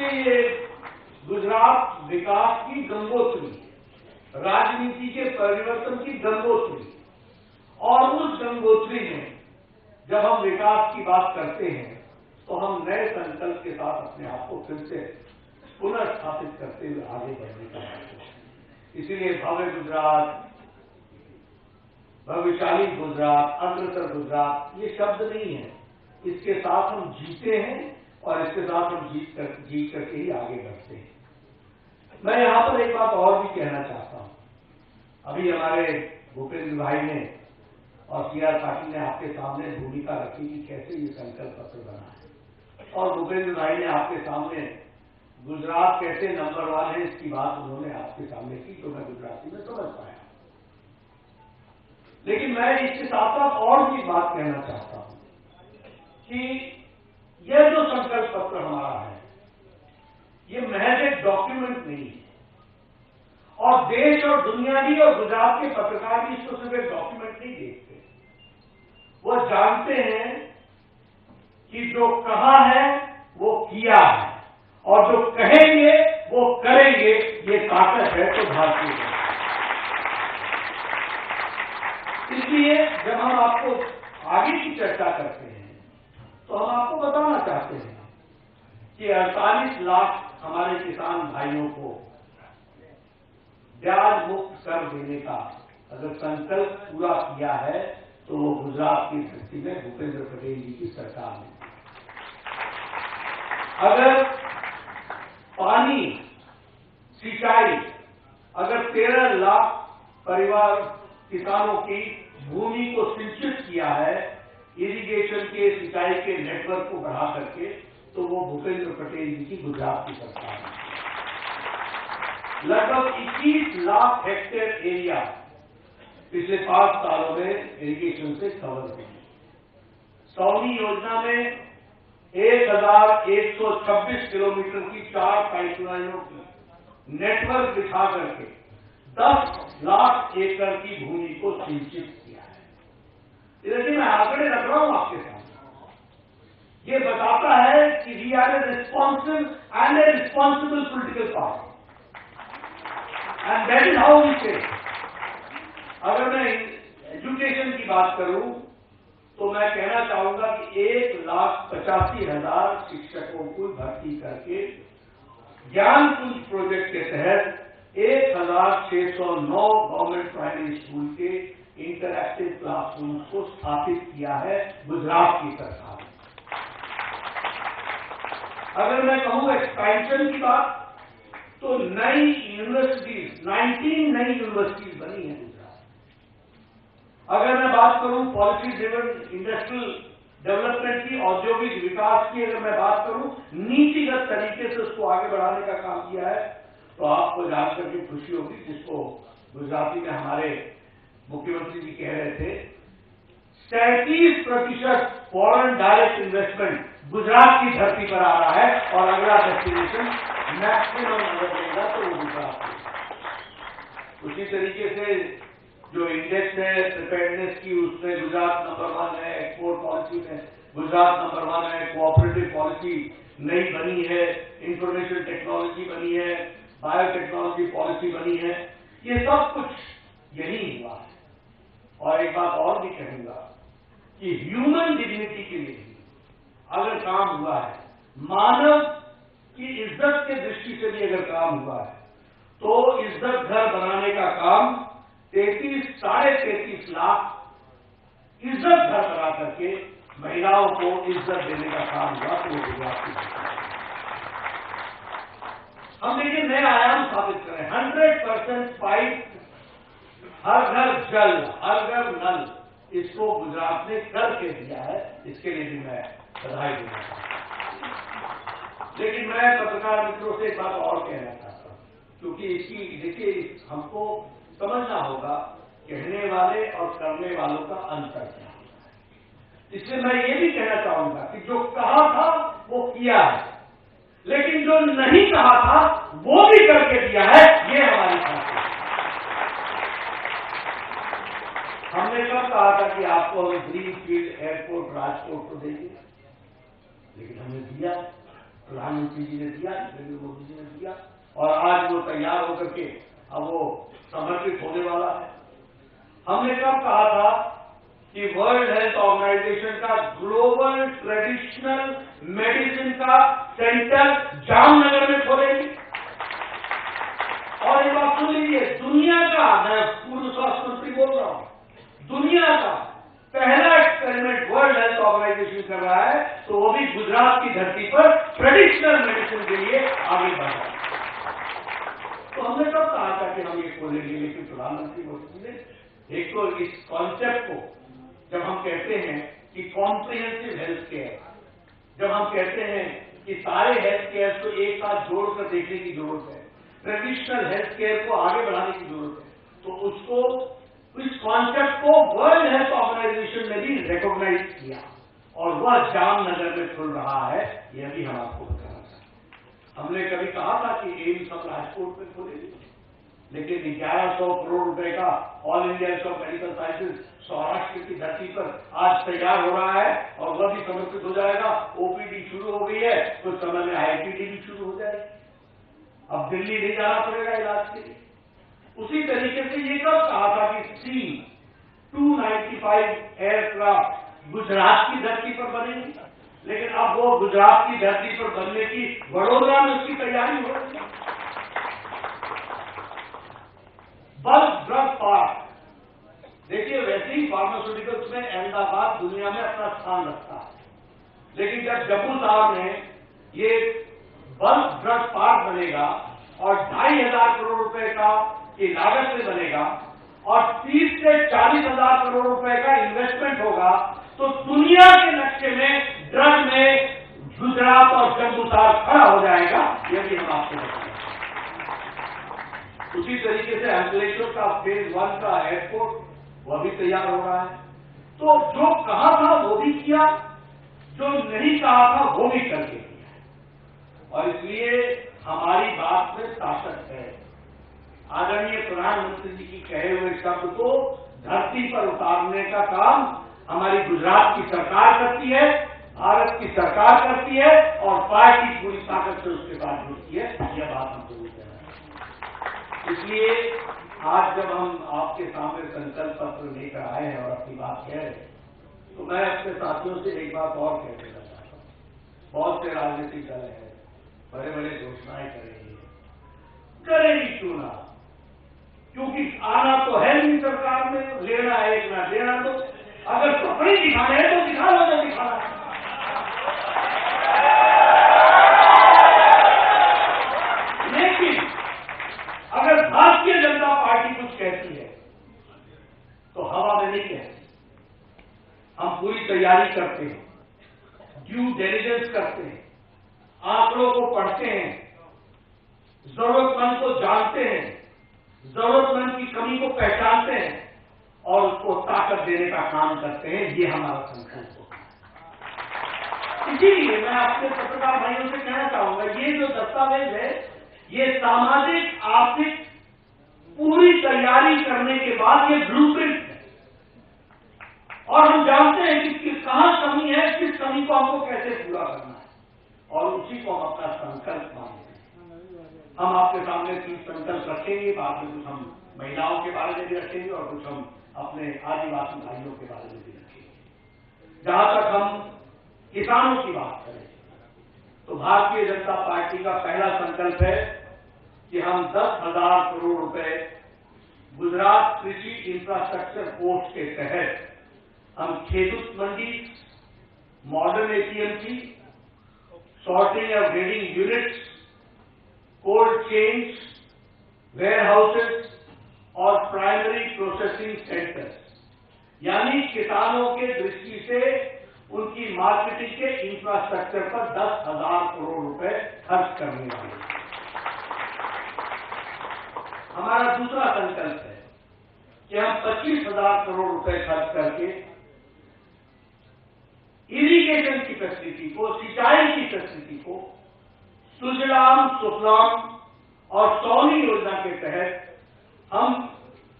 से ये गुजरात विकास की गंगोत्री, राजनीति के परिवर्तन की गंगोत्री, और उस गंगोत्री में जब हम विकास की बात करते हैं तो हम नए संकल्प के साथ अपने आप को फिर से पुनर्स्थापित करते हुए आगे बढ़ने का है। इसीलिए भव्य गुजरात, भविष्यशाली गुजरात, अग्रसर गुजरात ये शब्द नहीं है, इसके साथ हम जीते हैं और इसके साथ हम जीत करके ही आगे बढ़ते हैं। मैं यहां पर एक बात और भी कहना चाहता हूं। अभी हमारे भूपेंद्र भाई ने और सीआर पाटिल ने आपके सामने भूमिका रखी कि कैसे ये संकल्प पत्र बना है, और भूपेंद्र भाई ने आपके सामने गुजरात कैसे नंबर 1 है इसकी बात उन्होंने आपके सामने की, तो मैं गुजराती में समझ पाया। लेकिन मैं इसके साथ साथ और भी बात कहना चाहता हूं कि यह जो संकल्प पत्र हमारा है ये महज एक डॉक्यूमेंट नहीं है, और देश और दुनिया भी और गुजरात के पत्रकार भी इसको सिर्फ एक डॉक्यूमेंट नहीं देखते, वो जानते हैं कि जो कहा है वो किया है, और जो कहेंगे वो करेंगे, ये ताकत है तो भारतीय है। इसलिए जब हम आपको आगे की चर्चा करते हैं तो हम आपको बताना चाहते हैं कि 48 लाख हमारे किसान भाइयों को ब्याज मुक्त कर देने का अगर संकल्प पूरा किया है तो वो गुजरात की धरती में भूपेंद्र पटेल जी की सरकार ने। अगर पानी, सिंचाई, अगर 13 लाख परिवार किसानों की भूमि को सिंचित किया है इरिगेशन के, सिंचाई के नेटवर्क को बढ़ा करके, तो वो भूपेंद्र पटेल जी की गुजरात की सरकार है। लगभग 21 लाख हेक्टेयर एरिया पिछले 5 सालों में इरिगेशन से कवर हुई। सौनी योजना में 1126 किलोमीटर की 4 पाइपलाइनों की नेटवर्क बिछा करके 10 लाख एकड़ की भूमि को सिंचित किया है। देखिए मैं आंकड़े रख रहा हूं आपके सामने, ये बताता है कि we are a responsive and a responsible political party, and that is how we say. अगर मैं एजुकेशन की बात करूं तो मैं कहना चाहूंगा कि 1,85,000 शिक्षकों को भर्ती करके ज्ञानपुंज प्रोजेक्ट के तहत 1,609 गवर्नमेंट प्राइमरी स्कूल के इंटरएक्टिव क्लासरूम को स्थापित किया है गुजरात की सरकार ने। अगर मैं कहूं एक्सपेंशन की बात तो नई यूनिवर्सिटीज, 19 नई यूनिवर्सिटीज बनी है गुजरात। अगर मैं बात करूं पॉलिसी ड्रिवन इंडस्ट्रियल डेवलपमेंट की, औद्योगिक विकास की, अगर मैं बात करूं नीतिगत तरीके से उसको आगे बढ़ाने का काम किया है, तो आपको जानकर के खुशी होगी, जिसको गुजराती में हमारे मुख्यमंत्री जी कह रहे थे, 37% फॉरेन डायरेक्ट इन्वेस्टमेंट गुजरात की धरती पर आ रहा है, और अगला डेस्टिनेशन मैक्सिमम अगर लेगा तो वो गुजरात है। उसी तरीके से जो इंडेक्स है प्रिपेयर्डनेस की, उसमें गुजरात नंबर 1 है। एक्सपोर्ट पॉलिसी में गुजरात नंबर 1 है। कोऑपरेटिव पॉलिसी नई बनी है, इंफॉर्मेशन टेक्नोलॉजी बनी है, बायोटेक्नोलॉजी पॉलिसी बनी है। ये सब कुछ यही हुआ है। और एक बात और भी कहूंगा कि ह्यूमन डिग्निटी के लिए अगर काम हुआ है, मानव की इज्जत के दृष्टि से भी अगर काम हुआ है, तो इज्जत घर बनाने का काम 33 लाख इज्जत घर बना करके महिलाओं को इज्जत देने का काम हुआ, तो वो गुजरात की हम देखिए नए आयाम स्थापित करें। 100% पाइप, हर घर जल, हर घर नल, इसको गुजरात ने करके दिया है। इसके लिए भी मैं बधाई देना चाहता हूं। लेकिन मैं पत्रकार मित्रों से एक बात और कहना चाहता हूं, क्योंकि इसकी देखिए हमको समझना होगा कहने वाले और करने वालों का अंतर क्या होता है। इसलिए मैं ये भी कहना चाहूंगा कि जो कहा था वो किया है, लेकिन जो नहीं कहा था वो भी करके दिया है। ये हमारी खासियत है। हमने कब कहा था कि आपको हम ग्रीन फील्ड एयरपोर्ट राजकोट को देंगे, लेकिन हमने दिया। प्रधानमंत्री जी ने दिया, नरेंद्र मोदी जी ने दिया, और आज वो तैयार होकर के अब वो समर्पित होने वाला है। हमने कब कहा था कि वर्ल्ड हेल्थ ऑर्गेनाइजेशन का ग्लोबल ट्रेडिशनल मेडिसिन का सेंटर जामनगर में खोलेंगे। और एक बात सुन लीजिए, दुनिया का, मैं पूर्व स्वास्थ्य मंत्री बोल रहा हूं, दुनिया का पहला एक्सपेरिमेंट वर्ल्ड हेल्थ ऑर्गेनाइजेशन कर रहा है, तो वो भी गुजरात की धरती पर ट्रेडिशनल मेडिसिन के लिए आगे बढ़ रहा है। तो हमने कब कहा था कि हम ये खोलेंगे, लेकिन प्रधानमंत्री मोदी जी ने एक तो इस कॉन्सेप्ट को, जब हम कहते हैं कि कॉम्प्रिहेंसिव हेल्थ केयर, जब हम कहते हैं कि सारे हेल्थ केयर को एक साथ जोड़कर देखने की जरूरत है, ट्रेडिशनल हेल्थ केयर को आगे बढ़ाने की जरूरत है, तो उसको, इस कॉन्सेप्ट को वर्ल्ड हेल्थ ऑर्गेनाइजेशन ने भी रिकॉग्नाइज किया, और वह जामनगर में खुल रहा है। यह भी हम आपको बताना चाहते हैं। हमने कभी कहा था कि एम्स हम राजकोट में खोलेंगे, लेकिन 1100 करोड़ रुपए का all India institute of medical sciences Saurashtra की धरती पर आज तैयार हो रहा है, और वह भी समर्पित हो जाएगा। ओपीडी शुरू हो गई है, कुछ समय में आईपीडी भी शुरू हो जाएगी। अब दिल्ली नहीं जाना पड़ेगा इलाज के लिए। उसी तरीके से ये कब कहा था कि C-295 एयरक्राफ्ट गुजरात की धरती पर बनेगी, लेकिन अब वो गुजरात की धरती पर बनने की वडोदरा में उसकी तैयारी हो रही है। बल्क ड्रग पार्क, देखिए वैसे ही फार्मास्यूटिकल्स में अहमदाबाद दुनिया में अपना स्थान रखता है, लेकिन जब जम्मू साहब ने ये बल्क ड्रग पार्क बनेगा और 2,500 करोड़ रुपए का की लागत से बनेगा और 30 से 40,000 करोड़ रुपए का इन्वेस्टमेंट होगा, तो दुनिया के नक्शे में ड्रग में गुजरात और जम्मू साहब खड़ा हो जाएगा। यह भी हम आपको बताएंगे। उसी तरीके से अंकलेश्वर का फेज 1 का एयरपोर्ट, वह भी तैयार हो रहा है। तो जो कहा था वो भी किया, जो नहीं कहा था वो भी करके किया, और इसलिए हमारी बात में ताकत है। आदरणीय प्रधानमंत्री जी की कहे हुए शब्द को धरती पर उतारने का काम हमारी गुजरात की सरकार करती है, भारत की सरकार करती है, और पार्टी पूरी ताकत से उसके साथ जुड़ती है। यह बात हम जरूर कह रहे हैं। इसलिए आज जब हम आपके सामने संकल्प पत्र लेकर आए हैं और अपनी बात कह रहे हैं, तो मैं अपने साथियों से एक बात और कह देना चाहता हूं। बहुत से राजनीतिक दल हैं, बड़े बड़े घोषणाएं करेगी क्यों ना, क्योंकि आना तो है नहीं सरकार में, लेना है एक ना देना, तो अगर कपड़े दिखाने हैं तो दिखा लो, जो दिखाना है। लेकिन अगर भारतीय जनता पार्टी कुछ कहती है तो हवा में नहीं कहती। हम पूरी तैयारी करते हैं, ड्यू डिलिजेंस करते हैं, आंकड़ों को पढ़ते हैं, जरूरतमंद को जानते हैं, जरूरतमंद की कमी को पहचानते हैं और उसको ताकत देने का काम करते हैं। ये हमारा संकल्प होता है। इसीलिए मैं अपने पत्रकार भाइयों से कहना चाहूंगा, ये जो दस्तावेज है, ये सामाजिक आर्थिक पूरी तैयारी करने के बाद ये ब्लूप्रिंट है, और हम जानते हैं कि कहां कमी है, किस कमी को हमको कैसे पूरा करना है, और उसी को हम अपना संकल्प मानते हैं। हम आपके सामने 30 संकल्प रखेंगे, बाद में कुछ हम महिलाओं के बारे में भी रखेंगे और कुछ हम अपने आदिवासी भाइयों के बारे में भी रखेंगे। जहां तक हम किसानों की बात करें, तो भारतीय जनता पार्टी का पहला संकल्प है कि हम 10,000 करोड़ रुपए गुजरात कृषि इंफ्रास्ट्रक्चर कोर्स के तहत हम Khedut Mandi, modern APMC, sorting और grading units, cold chains, warehouses और प्राइमरी प्रोसेसिंग सेंटर्स, यानी किसानों के दृष्टि से उनकी मार्केटिंग के इंफ्रास्ट्रक्चर पर 10,000 करोड़ रुपए खर्च करने वाले। हमारा दूसरा संकल्प है कि हम 25,000 करोड़ रुपए खर्च करके इरिगेशन की फैसिलिटी को, सिंचाई की फैसिलिटी को सुजलाम सुफलाम और सौनी योजना के तहत हम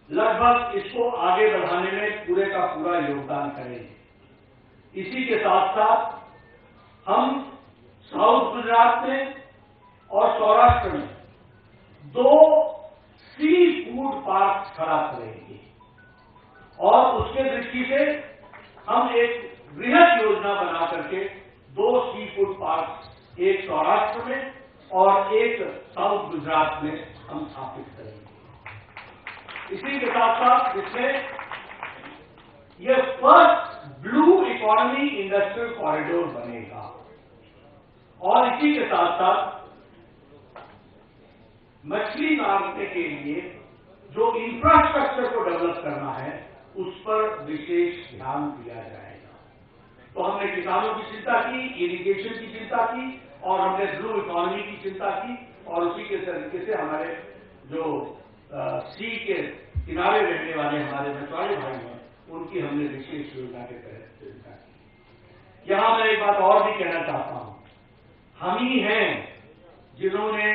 लगभग इसको आगे बढ़ाने में पूरे का पूरा योगदान करेंगे। इसी के साथ साथ हम साउथ गुजरात में और सौराष्ट्र में 2 सी फूड पार्क खड़ा करेंगे और उसके दृष्टि से हम एक बृहद योजना बना करके 2 सी फूड पार्क, एक सौराष्ट्र में और एक साउथ गुजरात में हम स्थापित करेंगे। इसी के साथ साथ इसमें यह first blue economy industrial corridor बनेगा और इसी के साथ साथ मछली मारने के लिए जो इंफ्रास्ट्रक्चर को डेवलप करना है उस पर विशेष ध्यान दिया जाएगा। तो हमने किसानों की चिंता की, इरिगेशन की चिंता की और हमने ब्लू इकोनॉमी की चिंता की और उसी के तरीके से हमारे जो सी के किनारे रहने वाले हमारे मछुआरे भाई हैं उनकी हमने विशेष योजना के तहत चिंता की। यहां मैं एक बात और भी कहना चाहता हूं, हम ही हैं जिन्होंने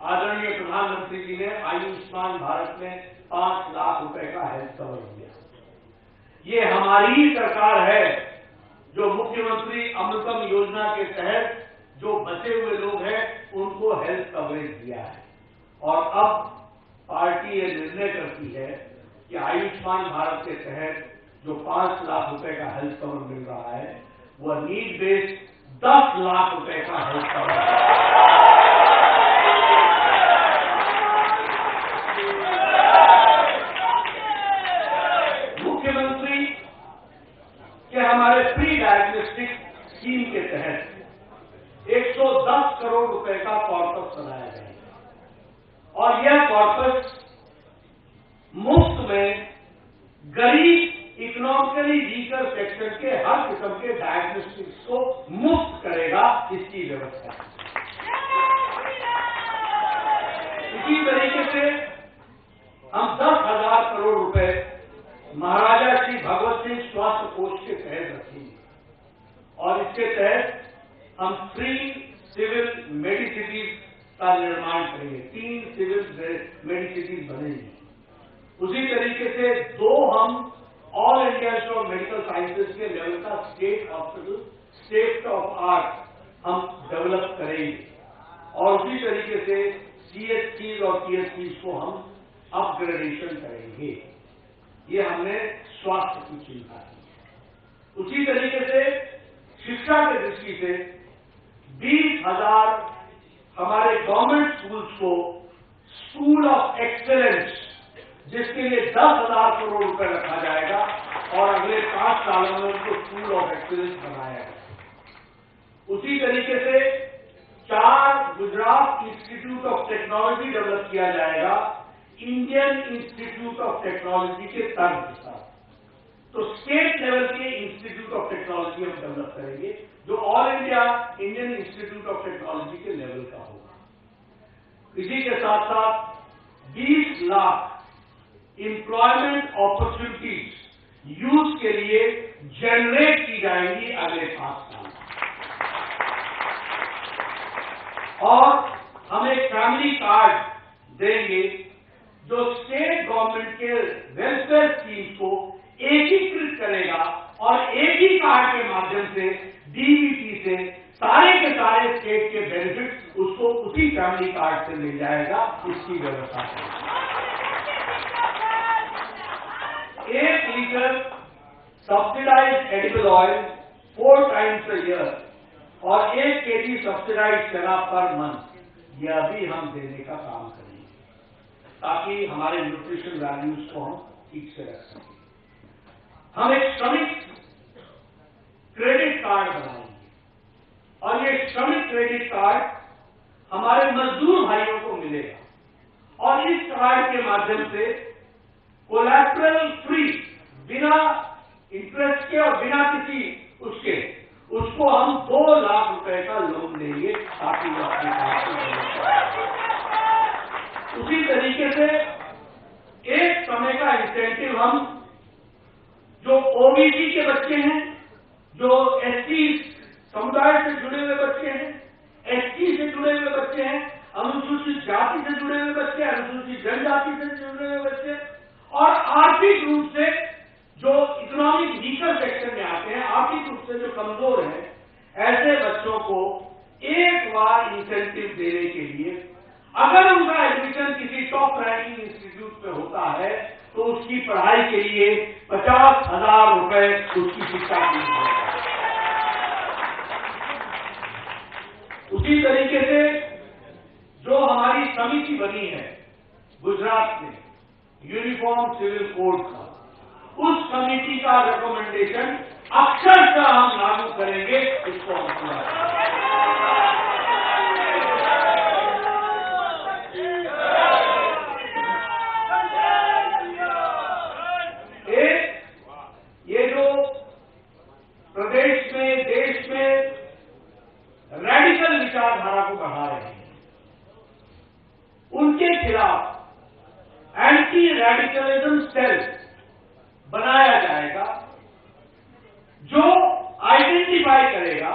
आदरणीय प्रधानमंत्री जी ने आयुष्मान भारत में 5 लाख रुपए का हेल्थ कवर दिया। ये हमारी ही सरकार है जो मुख्यमंत्री अमृतम योजना के तहत जो बचे हुए लोग हैं उनको हेल्थ कवरेज दिया है और अब पार्टी ये निर्णय करती है कि आयुष्मान भारत के तहत जो 5 लाख रुपए का हेल्थ कवर मिल रहा है वह नीड बेस्ड 10 लाख रुपए का हेल्थ कवर है। मुख्यमंत्री के हमारे प्री डायग्नोस्टिक स्कीम के तहत 110 करोड़ रुपए का कॉर्पस बनाया जाएगा और यह कॉर्पस मुफ्त में गरीब इकोनॉमिकली वीकर सेक्शन के हर किस्म के डायग्नोस्टिक्स को मुफ्त करेगा, इसकी व्यवस्था है। इसी तरीके से हम 10,000 करोड़ रुपए महाराजा श्री भगवत सिंह स्वास्थ्य कोष के तहत रखेंगे और इसके तहत हम 3 सिविल मेडिसिटीज का निर्माण करेंगे। 3 सिविल मेडिसिटीज बनेंगी। उसी तरीके से 2 हम all India institute of medical sciences के लेवल का state hospital, state of art हम डेवलप करेंगे और उसी तरीके से सीएचसीज और पीएचसीज को हम अपग्रेडेशन करेंगे। ये हमने स्वास्थ्य की चिंता की। उसी तरीके से शिक्षा की दृष्टि से 20,000 हमारे गवर्नमेंट स्कूल्स को स्कूल ऑफ एक्सेलेंस, जिसके लिए 10,000 करोड़ रुपए रखा जाएगा और अगले 5 सालों में उनको स्कूल ऑफ एक्सेलेंस बनाया जाएगा। उसी तरीके से 4 Gujarat institute of technology develop किया जाएगा इंडियन इंस्टीट्यूट ऑफ टेक्नोलॉजी के तर्ज पर। तो स्टेट लेवल के इंस्टीट्यूट ऑफ टेक्नोलॉजी हम डेवलप करेंगे जो all India Indian institute of technology के लेवल का होगा। इसी के साथ साथ 20 लाख एम्प्लॉयमेंट अपॉर्चुनिटीज यूथ के लिए जनरेट की जाएंगी अगले 5 साल और हम एक फैमिली कार्ड देंगे जो स्टेट गवर्नमेंट के वेलफेयर स्कीम्स को एकीकृत करेगा और एक ही कार्ड के माध्यम से डीबीटी से सारे के सारे स्टेट के बेनिफिट्स उसको उसी फैमिली कार्ड से मिल जाएगा। इसकी व्यवस्था है। 1 litre subsidised edible oil 4 times a year और 1 केजी सब्सिडाइज्ड चना पर मंथ, यह भी हम देने का काम करेंगे ताकि हमारे न्यूट्रिशन वैल्यूज को हम ठीक से रख सकें। हम एक श्रमिक क्रेडिट कार्ड बनाएंगे और ये श्रमिक क्रेडिट कार्ड हमारे मजदूर भाइयों को मिलेगा और इस कार्ड के माध्यम से कोलैटरल फ्री, बिना इंटरेस्ट के और बिना किसी उसको हम 2 लाख रुपए का लोन देंगे ताकि वो अपने काम को। उसी तरीके से एक समय का इंसेंटिव हम जो ओबीसी के बच्चे हैं, जो एसटी समुदाय से जुड़े हुए बच्चे हैं, एसटी से जुड़े हुए बच्चे हैं, अनुसूचित जाति से जुड़े हुए बच्चे, अनुसूचित जनजाति से जुड़े हुए बच्चे और आर्थिक रूप से जो इकोनॉमिक वीकर सेक्शन में आते हैं, आर्थिक रूप से जो कमजोर हैं, ऐसे बच्चों को एक बार इंसेंटिव देने के लिए, अगर उनका एडमिशन किसी टॉप रैंकिंग इंस्टीट्यूट में होता है तो उसकी पढ़ाई के लिए 50,000 रुपए उसकी शिक्षा की है। उसी तरीके से जो हमारी समिति बनी है गुजरात में यूनिफॉर्म सिविल कोड का, उस समिति का रिकमेंडेशन अक्षरशः हम लागू करेंगे, इसको हम पूरा ये जो प्रदेश में, देश में रेडिकल विचारधारा को बढ़ा रहे हैं, उनके खिलाफ एंटी रेडिकलिज्म सेल बनाया जाएगा, जो आइडेंटिफाई करेगा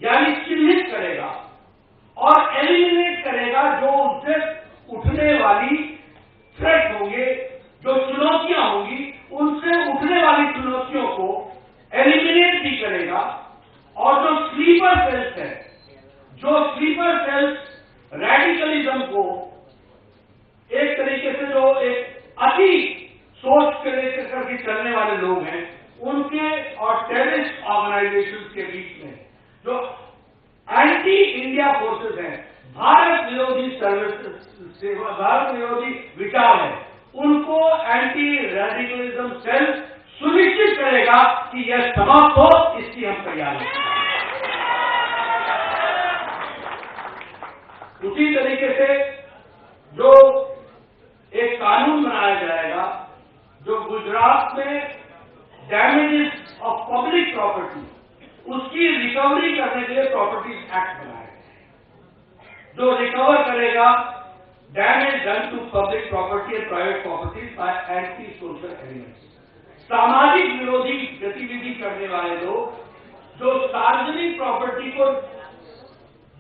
यानी चिन्हित करेगा और एलिमिनेट करेगा जो उनसे उठने वाली थ्रेट होंगे, जो चुनौतियां होंगी, उनसे उठने वाली चुनौतियों को एलिमिनेट भी करेगा। और जो स्लीपर सेल्स है, जो स्लीपर सेल्स रेडिकलिज्म को एक तरीके से जो एक अति सोच के लेकर करके चलने वाले लोग हैं, उनके और टेररिस्ट ऑर्गेनाइजेशन के बीच में जो एंटी इंडिया फोर्सेस हैं, भारत विरोधी सेवा, भारत विरोधी विचार है, उनको एंटी रेडिकलिज्म सेल सुनिश्चित करेगा कि यह समाप्त हो, इसकी हम तैयारी करें। उसी तरीके से जो एक कानून बनाया जाएगा, जो गुजरात में डैमेजेस ऑफ पब्लिक प्रॉपर्टी, उसकी रिकवरी करने के लिए प्रॉपर्टीज एक्ट बनाया गया, जो रिकवर करेगा damage done to public property and private properties by anti social elements. सामाजिक विरोधी गतिविधि करने वाले लोग जो सार्वजनिक प्रॉपर्टी को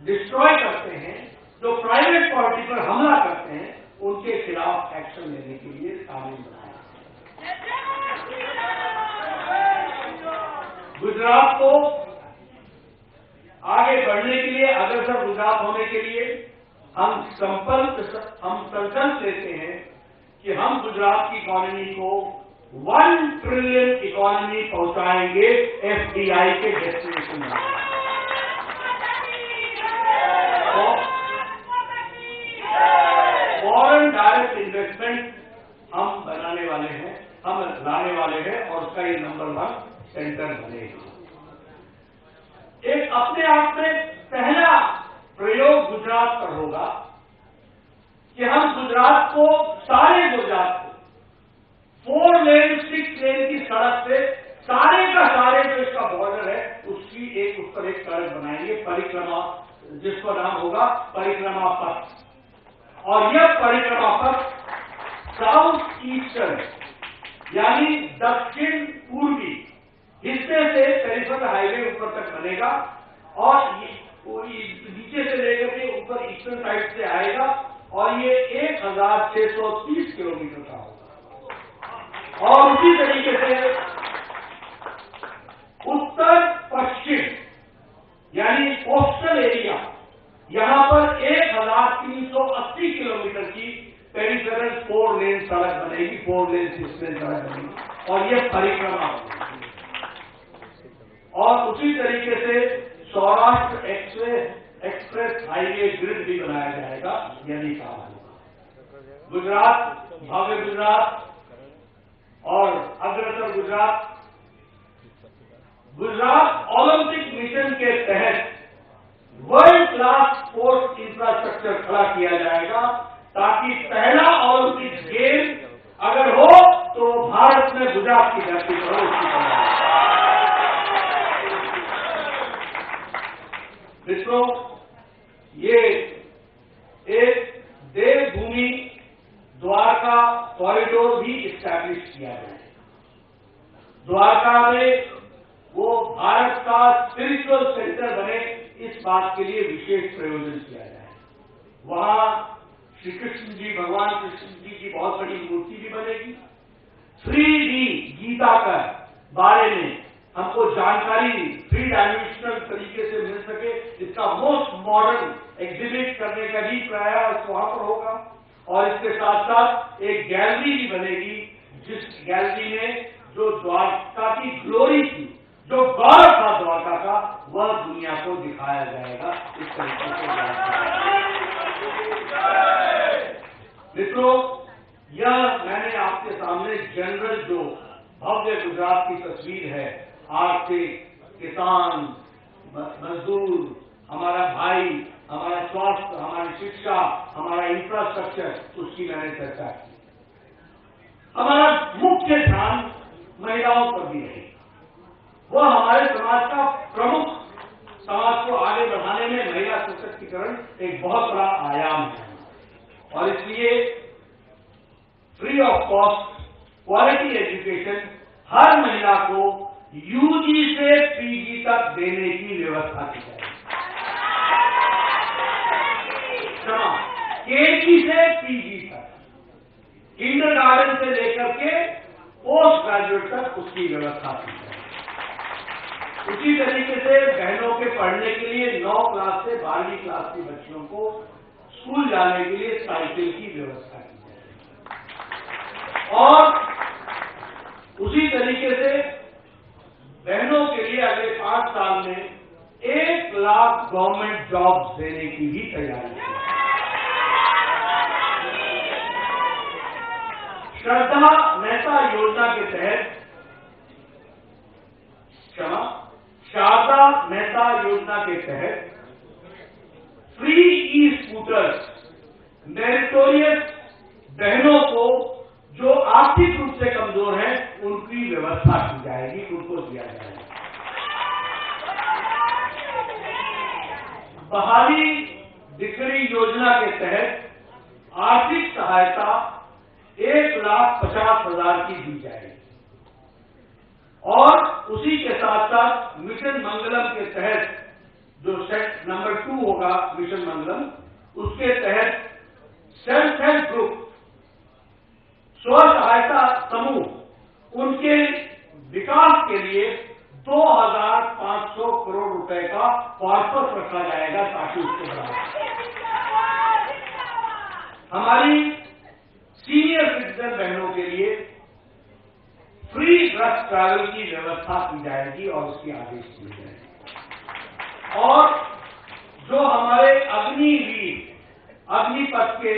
डिस्ट्रॉय करते हैं, जो प्राइवेट प्रॉपर्टी पर हमला करते हैं, उनके खिलाफ एक्शन लेने के लिए कानून बनाया। गुजरात को आगे बढ़ने के लिए, अग्रसर गुजरात होने के लिए हम संकल्प लेते हैं कि हम गुजरात की इकोनॉमी को 1 ट्रिलियन इकोनॉमी पहुंचाएंगे एफडीआई के डेस्टिनेशन में। फॉरेन डायरेक्ट इन्वेस्टमेंट हम बनाने वाले हैं, हम लाने वाले हैं और उसका ये नंबर 1 सेंटर बनेगा। एक अपने आप में पहला प्रयोग गुजरात पर होगा कि हम गुजरात को, सारे गुजरात को 4 लेन 6 लेन की सड़क से सारे का सारे जो इसका बॉर्डर है उसकी उस पर एक सड़क बनाएंगे, परिक्रमा, जिसका नाम होगा परिक्रमा पथ। और यह परिक्रमा पथ साउथ ईस्टर्न यानी दक्षिण पूर्वी हिस्से से पेरिफेरल हाईवे ऊपर तक बनेगा और नीचे से लेकर के ऊपर ईस्टर्न साइड से आएगा और ये 1630 किलोमीटर का होगा। और उसी तरीके से उत्तर पश्चिम यानी कोस्टल एरिया, यहां पर 1380 किलोमीटर की पेरिफेरल 4 लेन सड़क बनेगी, 4 लेन 6 लेन सड़क बनेगी और यह परिक्रमा होगी। और उसी तरीके से सौराष्ट्र एक्सप्रेस हाईवे ग्रिड भी बनाया जाएगा, यही काम होगा। गुजरात, भव्य गुजरात और अग्रसर गुजरात, गुजरात ओलंपिक मिशन के तहत वर्ल्ड क्लास स्पोर्ट्स इंफ्रास्ट्रक्चर खड़ा किया जाएगा ताकि पहला ओलंपिक गेम अगर हो तो भारत में गुजरात की धरती पर हो। मित्रों, ये एक देवभूमि द्वारका कॉरिडोर भी इस्टैब्लिश किया गया है। द्वारका में वो भारत का स्पिरिचुअल सेंटर बने, इस बात के लिए विशेष प्रयोजन किया जाए। वहां श्री कृष्ण जी, भगवान कृष्ण जी की बहुत बड़ी मूर्ति भी बनेगी। 3D गीता का बारे में हमको जानकारी 3 डायमेंशनल तरीके से मिल सके, इसका मोस्ट मॉडर्न एग्जिबिट करने का भी प्रयास वहां पर होगा। और इसके साथ साथ एक गैलरी भी बनेगी, जिस गैलरी में जो द्वारका की ग्लोरी थी, जो गौरव था द्वारका का, वह दुनिया को दिखाया जाएगा। इस तरीके से मित्रों, यह मैंने आपके सामने जनरल जो भव्य गुजरात की तस्वीर है, आर्थिक, किसान, मजदूर, हमारा भाई, हमारा स्वास्थ्य, हमारी शिक्षा, हमारा इंफ्रास्ट्रक्चर, उसकी मैंने चर्चा की। हमारा मुख्य ध्यान महिलाओं पर भी है। वह हमारे समाज का प्रमुख, समाज को आगे बढ़ाने में महिला सशक्तिकरण एक बहुत बड़ा आयाम है। और इसलिए free of cost quality education हर महिला को यूजी से पीजी तक देने की व्यवस्था की जाएगी। केजी से पीजी तक, किंडरगार्टन से लेकर के पोस्ट ग्रेजुएट तक उसकी व्यवस्था की जाएगी। उसी तरीके से बहनों के पढ़ने के लिए 9 क्लास से 12वीं क्लास की बच्चियों को स्कूल जाने के लिए साइकिल की व्यवस्था की जाएगी। और उसी तरीके से बहनों के लिए अगले 5 साल में 1 लाख गवर्नमेंट जॉब्स देने की भी तैयारी है। श्रद्धा मेहता योजना के तहत, शारदा मेहता योजना के तहत फ्री ई स्कूटर्स मेरिटोरियस बहनों को जो आर्थिक रूप से कमजोर हैं, उनकी व्यवस्था की जाएगी, उनको दिया जाएगा। बहाली दिकरी योजना के तहत आर्थिक सहायता 1,50,000 की दी जाएगी। और उसी के साथ साथ मिशन मंगलम के तहत जो सेट नंबर 2 होगा मिशन मंगलम, उसके तहत सेल्फ हेल्प ग्रुप, स्व सहायता समूह, उनके विकास के लिए 2,500 करोड़ रुपए का कॉर्पस रखा जाएगा ताकि उसको बढ़ाया। हमारी सीनियर सिटीजन बहनों के लिए फ्री बस ट्रैवल की व्यवस्था की जाएगी और उसके आदेश दिए जाएंगे। और जो हमारे अग्निवीर, अग्निपथ के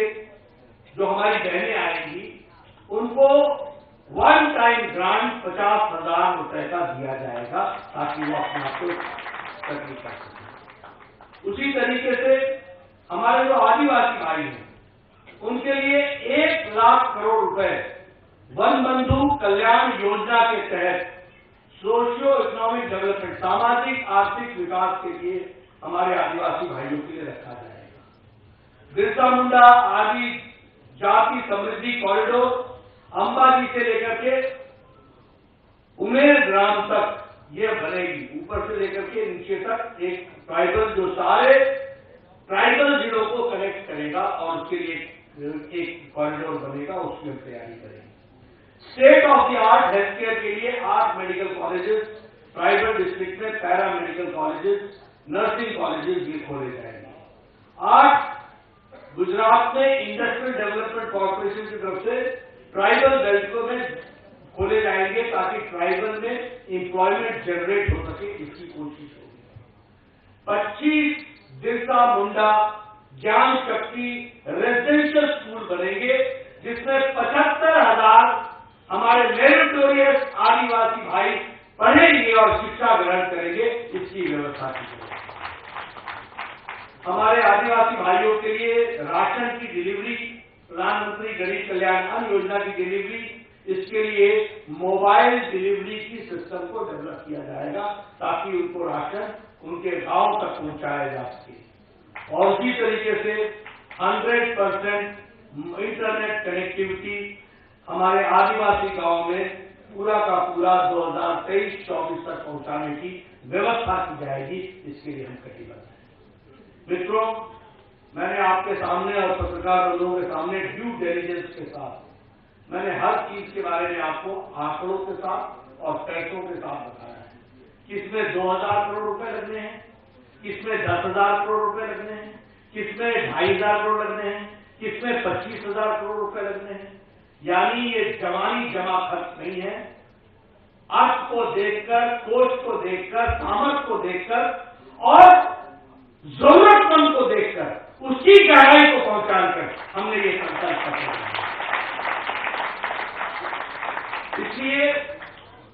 जो हमारी बहनें आएंगी, उनको वन टाइम ग्रांट 50,000 रुपए का दिया जाएगा ताकि वो अपने आप को तकलीफ कर सकें। उसी तरीके से हमारे जो आदिवासी भाई हैं, उनके लिए 1 लाख करोड़ रुपए वन बंधु कल्याण योजना के तहत सोशियो इकोनॉमिक डेवलपमेंट, सामाजिक आर्थिक विकास के लिए हमारे आदिवासी भाइयों के लिए रखा जाएगा। बिरसा मुंडा आदि जाति समृद्धि कॉरिडोर अंबाजी से लेकर के उमेर ग्राम तक ये बनेगी, ऊपर से लेकर के नीचे तक एक ट्राइबल, जो सारे ट्राइबल जिलों को कनेक्ट करेगा और उसके लिए एक कॉरिडोर बनेगा, उसकी हम तैयारी करेंगे। State of the art health care के लिए 8 मेडिकल कॉलेजेस, ट्राइबल डिस्ट्रिक्ट में para medical colleges, nursing colleges ये खोले जाएंगे। 8 गुजरात में इंडस्ट्रियल डेवलपमेंट कॉर्पोरेशन की तरफ से ट्राइबल बेल्टों में खोले जाएंगे ताकि ट्राइबल में एम्प्लॉयमेंट जनरेट हो सके, इसकी कोशिश होगी। 25 बिरसा मुंडा ज्ञान शक्ति रेजिडेंशियल स्कूल बनेंगे, जिसमें 75,000 हमारे मेरिटोरियस आदिवासी भाई पढ़ेंगे और शिक्षा ग्रहण करेंगे, इसकी व्यवस्था की जाएगी। हमारे आदिवासी भाइयों के लिए राशन की डिलीवरी, प्रधानमंत्री गरीब कल्याण अन्न योजना की डिलीवरी, इसके लिए मोबाइल डिलीवरी की सिस्टम को डेवलप किया जाएगा ताकि उनको राशन उनके गांव तक पहुंचाया जा सके। और उसी तरीके से 100% इंटरनेट कनेक्टिविटी हमारे आदिवासी गांव में पूरा का पूरा 2023-24 तक पहुंचाने की व्यवस्था की जाएगी, इसके लिए हम कटिबद्ध हैं। मित्रों, मैंने आपके सामने और पत्रकार बंधुओं के सामने ड्यू डिलिजेंस के साथ मैंने हर चीज के बारे में आपको आंकड़ों के साथ और पैसों के साथ बताया है। किसमें 2,000 करोड़ रुपए लगने हैं, किसमें 10,000 करोड़ रुपए लगने हैं, किसमें 2,500 करोड़ लगने हैं, किसमें 25,000 करोड़ रुपए लगने हैं। यानी ये जवानी जमा खर्च नहीं है। अर्थ को देखकर, कोष को देखकर, सामर्थ्य को देखकर और जरूरतमंद को देखकर उसकी गहराई को पहुंचाकर हमने ये संकल्प किया। इसलिए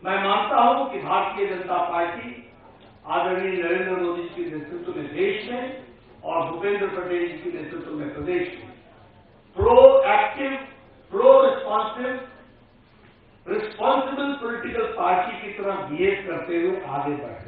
मैं मानता हूं कि भारतीय जनता पार्टी आदरणीय नरेंद्र मोदी जी के नेतृत्व में देश में और भूपेंद्र पटेल जी के नेतृत्व में प्रदेश में proactive, pro responsible political party की तरह बिहेव करते हुए आगे बढ़ रहे हैं।